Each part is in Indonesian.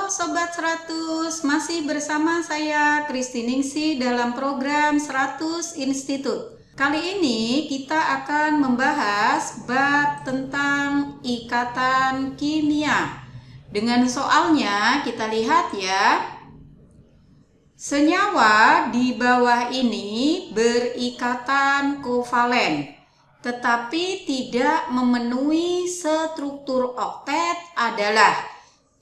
Sobat 100, masih bersama saya Kristi Ningsih dalam program 100 Institut. Kali ini kita akan membahas bab tentang ikatan kimia. Dengan soalnya kita lihat ya. Senyawa di bawah ini berikatan kovalen, tetapi tidak memenuhi struktur oktet adalah.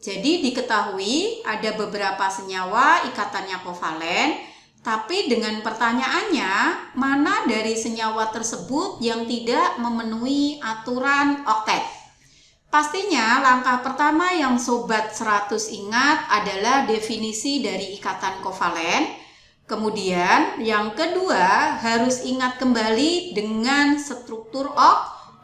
Jadi diketahui ada beberapa senyawa ikatannya kovalen, tapi dengan pertanyaannya, mana dari senyawa tersebut yang tidak memenuhi aturan oktet? Pastinya langkah pertama yang Sobat 100 ingat adalah definisi dari ikatan kovalen. Kemudian yang kedua harus ingat kembali dengan struktur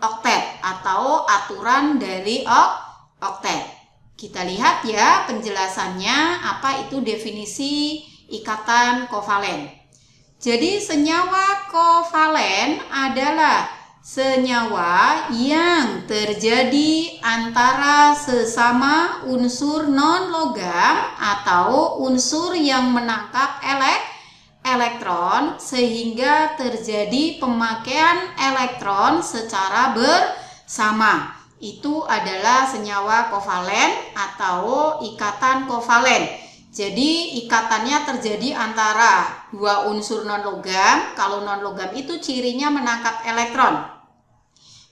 oktet atau aturan dari oktet. Kita lihat ya penjelasannya apa itu definisi ikatan kovalen. Jadi senyawa kovalen adalah senyawa yang terjadi antara sesama unsur non-logam atau unsur yang menangkap elektron sehingga terjadi pemakaian elektron secara bersama. Itu adalah senyawa kovalen atau ikatan kovalen. Jadi ikatannya terjadi antara dua unsur non-logam. Kalau non-logam itu cirinya menangkap elektron.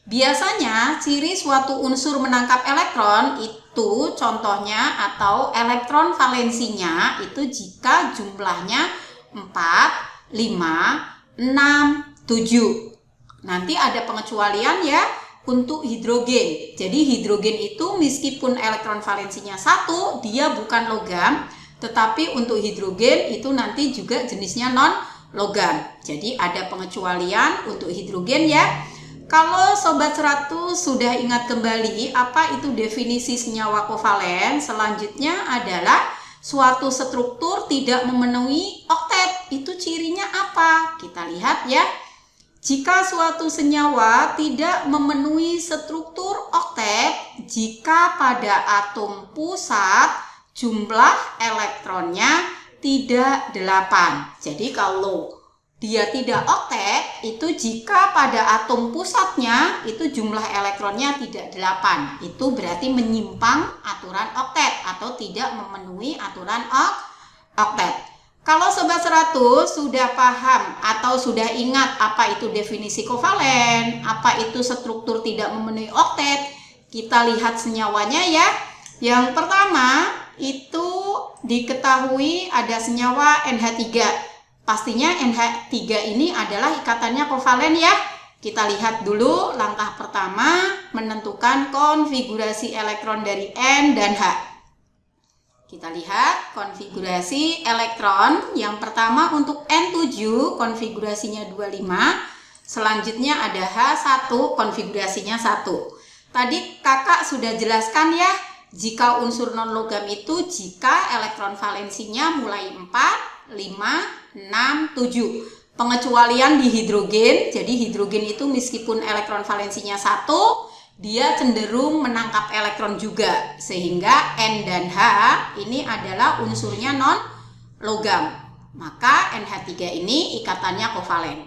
Biasanya ciri suatu unsur menangkap elektron itu contohnya atau elektron valensinya itu jika jumlahnya 4, 5, 6, 7. Nanti ada pengecualian ya. Untuk hidrogen. Jadi hidrogen itu meskipun elektron valensinya 1, dia bukan logam, tetapi untuk hidrogen itu nanti juga jenisnya non-logam. Jadi ada pengecualian untuk hidrogen ya. Kalau Sobat 100 sudah ingat kembali apa itu definisi senyawa kovalen, selanjutnya adalah suatu struktur tidak memenuhi oktet. Itu cirinya apa? Kita lihat ya. Jika suatu senyawa tidak memenuhi struktur oktet, jika pada atom pusat jumlah elektronnya tidak 8. Jadi kalau dia tidak oktet, itu jika pada atom pusatnya itu jumlah elektronnya tidak 8. Itu berarti menyimpang aturan oktet atau tidak memenuhi aturan oktet. Kalau Sobat 100 sudah paham atau sudah ingat apa itu definisi kovalen, apa itu struktur tidak memenuhi oktet, kita lihat senyawanya ya. Yang pertama itu diketahui ada senyawa NH3. Pastinya NH3 ini adalah ikatannya kovalen ya. Kita lihat dulu langkah pertama menentukan konfigurasi elektron dari N dan H. Kita lihat konfigurasi elektron. Yang pertama untuk N7 konfigurasinya 25. Selanjutnya ada H1 konfigurasinya 1. Tadi kakak sudah jelaskan ya. Jika unsur non-logam itu jika elektron valensinya mulai 4, 5, 6, 7. Pengecualian di hidrogen. Jadi hidrogen itu meskipun elektron valensinya 1, dia cenderung menangkap elektron juga, sehingga N dan H ini adalah unsurnya non-logam. Maka NH3 ini ikatannya kovalen.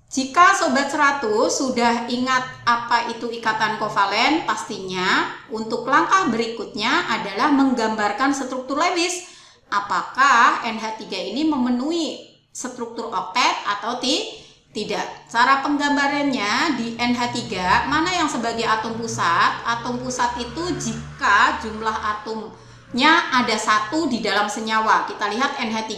Jika Sobat 100 sudah ingat apa itu ikatan kovalen, pastinya untuk langkah berikutnya adalah menggambarkan struktur Lewis. Apakah NH3 ini memenuhi struktur oktet atau tidak. Cara penggambarannya di NH3, mana yang sebagai atom pusat? Atom pusat itu jika jumlah atomnya ada 1 di dalam senyawa. Kita lihat NH3,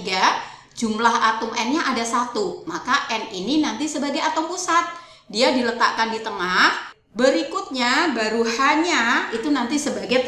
jumlah atom N-nya ada 1. Maka N ini nanti sebagai atom pusat. Dia diletakkan di tengah. Berikutnya baru H-nya itu nanti sebagai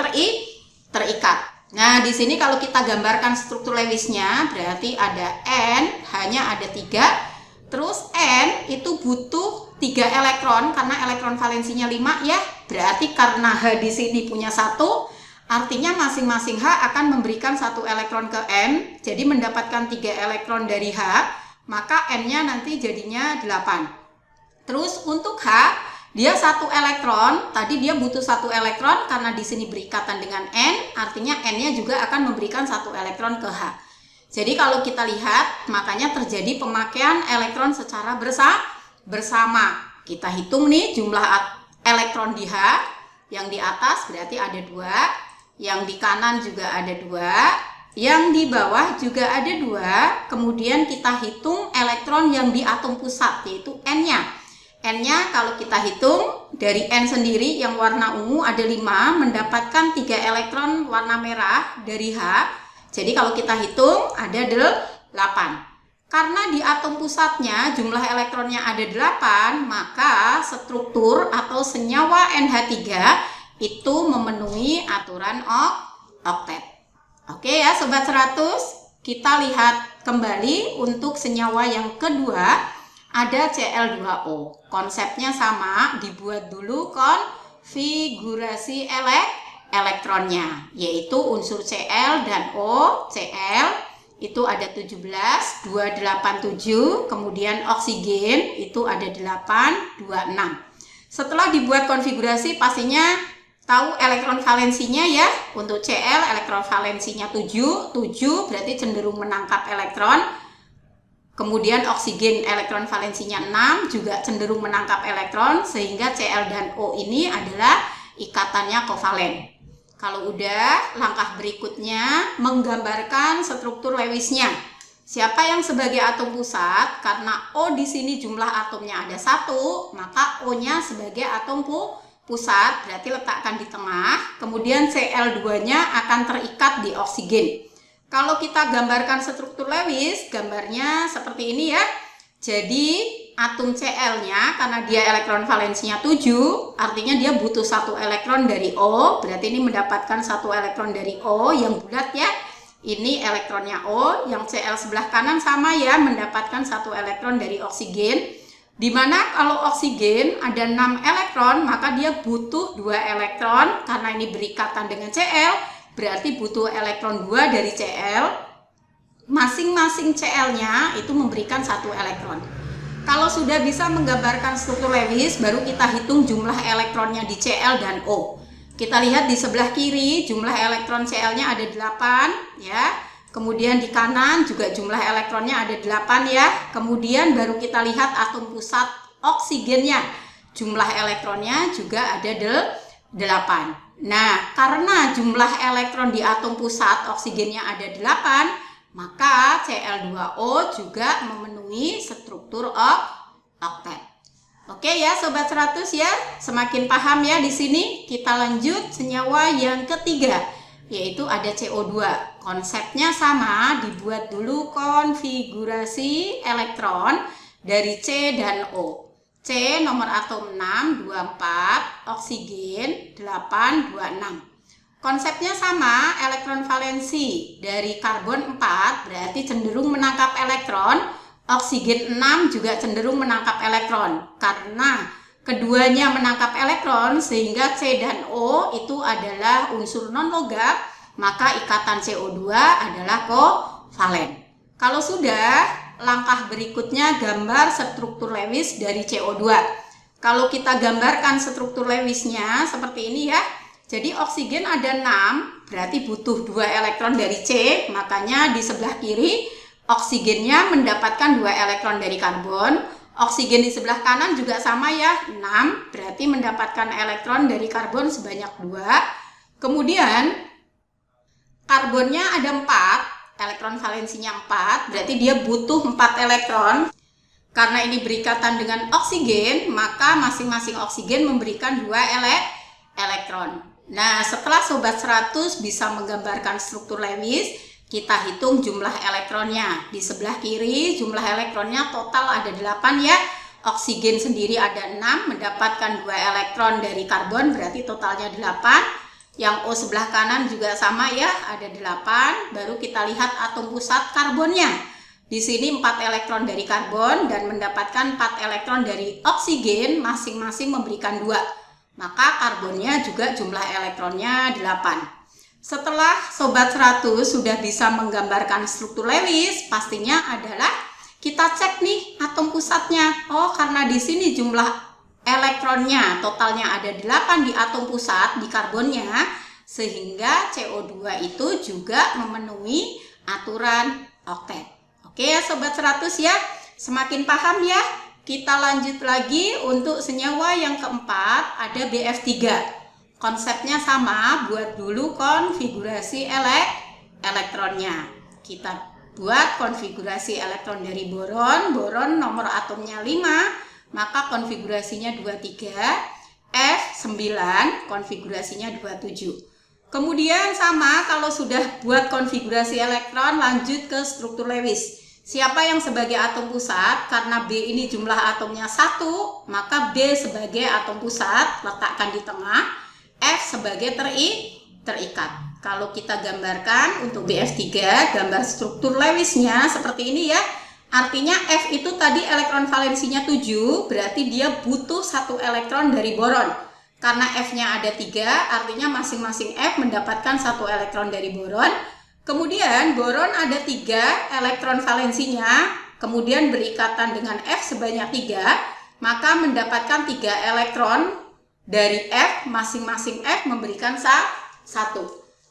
terikat. Nah, di sini kalau kita gambarkan struktur Lewisnya, berarti ada N, H-nya ada 3. Terus N itu butuh 3 elektron karena elektron valensinya 5 ya. Berarti karena H di sini punya 1, artinya masing-masing H akan memberikan 1 elektron ke N. Jadi mendapatkan 3 elektron dari H, maka N-nya nanti jadinya 8. Terus untuk H Dia satu elektron, tadi dia butuh satu elektron karena di sini berikatan dengan N, artinya N-nya juga akan memberikan satu elektron ke H. Jadi kalau kita lihat, makanya terjadi pemakaian elektron secara bersama. Kita hitung nih jumlah elektron di H, yang di atas berarti ada 2, yang di kanan juga ada 2, yang di bawah juga ada 2, kemudian kita hitung elektron yang di atom pusat, yaitu N-nya. N-nya kalau kita hitung dari N sendiri yang warna ungu ada 5, mendapatkan 3 elektron warna merah dari H. Jadi kalau kita hitung ada 8. Karena di atom pusatnya jumlah elektronnya ada 8, maka struktur atau senyawa NH3 itu memenuhi aturan oktet. Oke ya Sobat 100, kita lihat kembali untuk senyawa yang kedua. Ada Cl2O, konsepnya sama, dibuat dulu konfigurasi elektronnya, yaitu unsur Cl dan O. Cl itu ada 17, 287, kemudian oksigen itu ada 8, 26. Setelah dibuat konfigurasi pastinya tahu elektron valensinya ya. Untuk Cl elektron valensinya 7 berarti cenderung menangkap elektron. Kemudian oksigen elektron valensinya 6 juga cenderung menangkap elektron, sehingga Cl dan O ini adalah ikatannya kovalen. Kalau udah, langkah berikutnya menggambarkan struktur Lewisnya. Siapa yang sebagai atom pusat? Karena O di sini jumlah atomnya ada 1, maka O-nya sebagai atom pusat, berarti letakkan di tengah. Kemudian Cl2-nya akan terikat di oksigen. Kalau kita gambarkan struktur Lewis, gambarnya seperti ini ya. Jadi atom Cl-nya karena dia elektron valensinya 7, artinya dia butuh satu elektron dari O. Berarti ini mendapatkan satu elektron dari O yang bulat ya. Ini elektronnya O, yang Cl sebelah kanan sama ya, mendapatkan satu elektron dari oksigen. Dimana kalau oksigen ada 6 elektron, maka dia butuh 2 elektron karena ini berikatan dengan Cl. Berarti butuh elektron 2 dari Cl. Masing-masing Cl-nya itu memberikan satu elektron. Kalau sudah bisa menggambarkan struktur Lewis, baru kita hitung jumlah elektronnya di Cl dan O. Kita lihat di sebelah kiri jumlah elektron Cl-nya ada 8 ya. Kemudian di kanan juga jumlah elektronnya ada 8 ya. Kemudian baru kita lihat atom pusat oksigennya. Jumlah elektronnya juga ada 8. Nah, karena jumlah elektron di atom pusat oksigennya ada 8, maka Cl2O juga memenuhi struktur oktet. Oke ya Sobat 100 ya, semakin paham ya di sini. Kita lanjut senyawa yang ketiga, yaitu ada CO2. Konsepnya sama, dibuat dulu konfigurasi elektron dari C dan O. C nomor atom 6, 24, oksigen 8, 26. Konsepnya sama, elektron valensi dari karbon 4 berarti cenderung menangkap elektron, oksigen 6 juga cenderung menangkap elektron. Karena keduanya menangkap elektron sehingga C dan O itu adalah unsur non-logam, maka ikatan CO2 adalah kovalen. Kalau sudah, langkah berikutnya gambar struktur Lewis dari CO2. Kalau kita gambarkan struktur Lewisnya seperti ini ya. Jadi oksigen ada 6, berarti butuh 2 elektron dari C, makanya di sebelah kiri oksigennya mendapatkan 2 elektron dari karbon. Oksigen di sebelah kanan juga sama ya, 6, berarti mendapatkan elektron dari karbon sebanyak 2. Kemudian karbonnya ada 4. Elektron valensinya 4, berarti dia butuh 4 elektron. Karena ini berikatan dengan oksigen, maka masing-masing oksigen memberikan 2 elektron. Nah, setelah Sobat 100 bisa menggambarkan struktur Lewis, kita hitung jumlah elektronnya. Di sebelah kiri jumlah elektronnya total ada 8 ya. Oksigen sendiri ada 6, mendapatkan 2 elektron dari karbon, berarti totalnya 8. Yang O sebelah kanan juga sama ya, ada 8. Baru kita lihat atom pusat karbonnya. Di sini 4 elektron dari karbon dan mendapatkan 4 elektron dari oksigen, masing-masing memberikan 2. Maka karbonnya juga jumlah elektronnya 8. Setelah Sobat 100 sudah bisa menggambarkan struktur Lewis, pastinya adalah kita cek nih atom pusatnya. Oh, karena di sini jumlah elektronnya totalnya ada 8 di atom pusat di karbonnya, sehingga CO2 itu juga memenuhi aturan oktet. Oke ya Sobat 100 ya, semakin paham ya. Kita lanjut lagi untuk senyawa yang keempat, ada BF3. Konsepnya sama, buat dulu konfigurasi elektronnya. Kita buat konfigurasi elektron dari boron. Boron nomor atomnya 5, maka konfigurasinya 23. F9 konfigurasinya 27. Kemudian sama, kalau sudah buat konfigurasi elektron, lanjut ke struktur Lewis. Siapa yang sebagai atom pusat? Karena B ini jumlah atomnya 1, maka B sebagai atom pusat, letakkan di tengah. F sebagai terikat. Kalau kita gambarkan untuk BF3, gambar struktur Lewisnya seperti ini ya. Artinya F itu tadi elektron valensinya 7, berarti dia butuh 1 elektron dari boron. Karena F-nya ada 3, artinya masing-masing F mendapatkan 1 elektron dari boron. Kemudian boron ada 3 elektron valensinya, kemudian berikatan dengan F sebanyak 3, maka mendapatkan 3 elektron dari F, masing-masing F memberikan 1.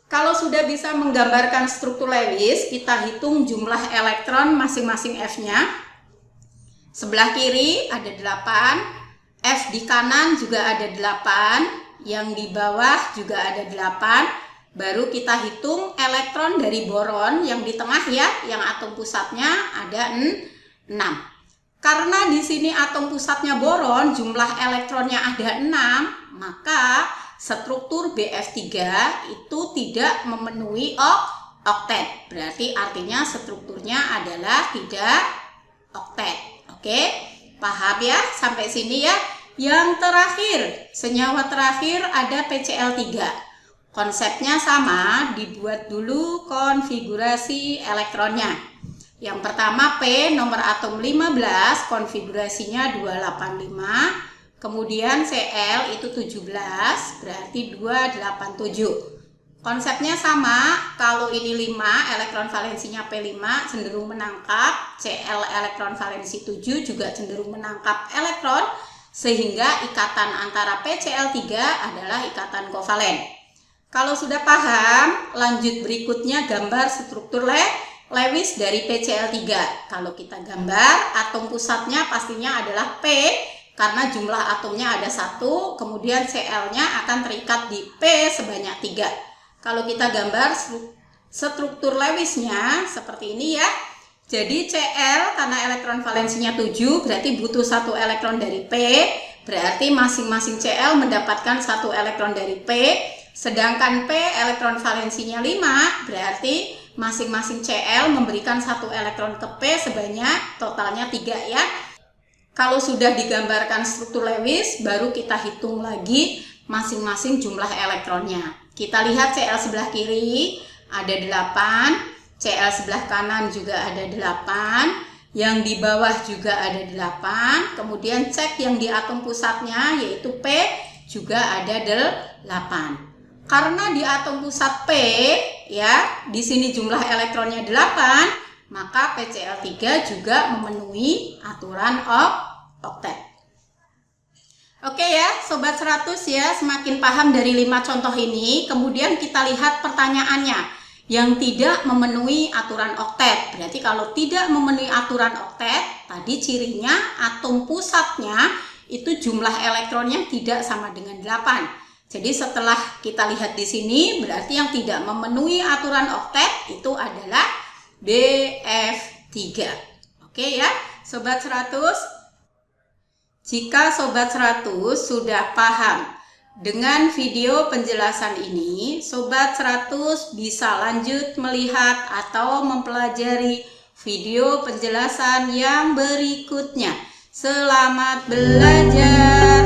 Kalau sudah bisa menggambarkan struktur Lewis, kita hitung jumlah elektron masing-masing F-nya. Sebelah kiri ada 8, F di kanan juga ada 8, yang di bawah juga ada 8. Baru kita hitung elektron dari boron yang di tengah ya, yang atom pusatnya ada 6. Karena di sini atom pusatnya boron, jumlah elektronnya ada 6, maka struktur BF3 itu tidak memenuhi oktet. Berarti artinya strukturnya adalah tidak oktet. Oke, paham ya sampai sini ya. Yang terakhir, senyawa terakhir ada PCl3. Konsepnya sama, dibuat dulu konfigurasi elektronnya. Yang pertama P nomor atom 15, konfigurasinya 285. Kemudian Cl itu 17, berarti 287. Konsepnya sama, kalau ini 5, elektron valensinya P5 cenderung menangkap, Cl elektron valensi 7 juga cenderung menangkap elektron, sehingga ikatan antara PCl3 adalah ikatan kovalen. Kalau sudah paham, lanjut berikutnya gambar struktur Lewis dari PCl3. Kalau kita gambar, atom pusatnya pastinya adalah P, karena jumlah atomnya ada 1, kemudian Cl-nya akan terikat di P sebanyak 3. Kalau kita gambar struktur Lewisnya seperti ini ya. Jadi Cl karena elektron valensinya 7, berarti butuh 1 elektron dari P, berarti masing-masing Cl mendapatkan 1 elektron dari P. Sedangkan P elektron valensinya 5, berarti masing-masing Cl memberikan 1 elektron ke P sebanyak totalnya 3 ya. Kalau sudah digambarkan struktur Lewis, baru kita hitung lagi masing-masing jumlah elektronnya. Kita lihat Cl sebelah kiri ada 8, Cl sebelah kanan juga ada 8, yang di bawah juga ada 8, kemudian cek yang di atom pusatnya yaitu P juga ada 8. Karena di atom pusat P ya, di sini jumlah elektronnya 8, maka PCl3 juga memenuhi aturan oktet. Oke ya, Sobat 100 ya, semakin paham dari 5 contoh ini. Kemudian kita lihat pertanyaannya yang tidak memenuhi aturan oktet. Berarti kalau tidak memenuhi aturan oktet, tadi cirinya atom pusatnya itu jumlah elektronnya tidak sama dengan 8. Jadi setelah kita lihat di sini, berarti yang tidak memenuhi aturan oktet itu adalah BF3. Oke ya, Sobat 100. Jika Sobat 100 sudah paham dengan video penjelasan ini, Sobat 100 bisa lanjut melihat atau mempelajari video penjelasan yang berikutnya. Selamat belajar!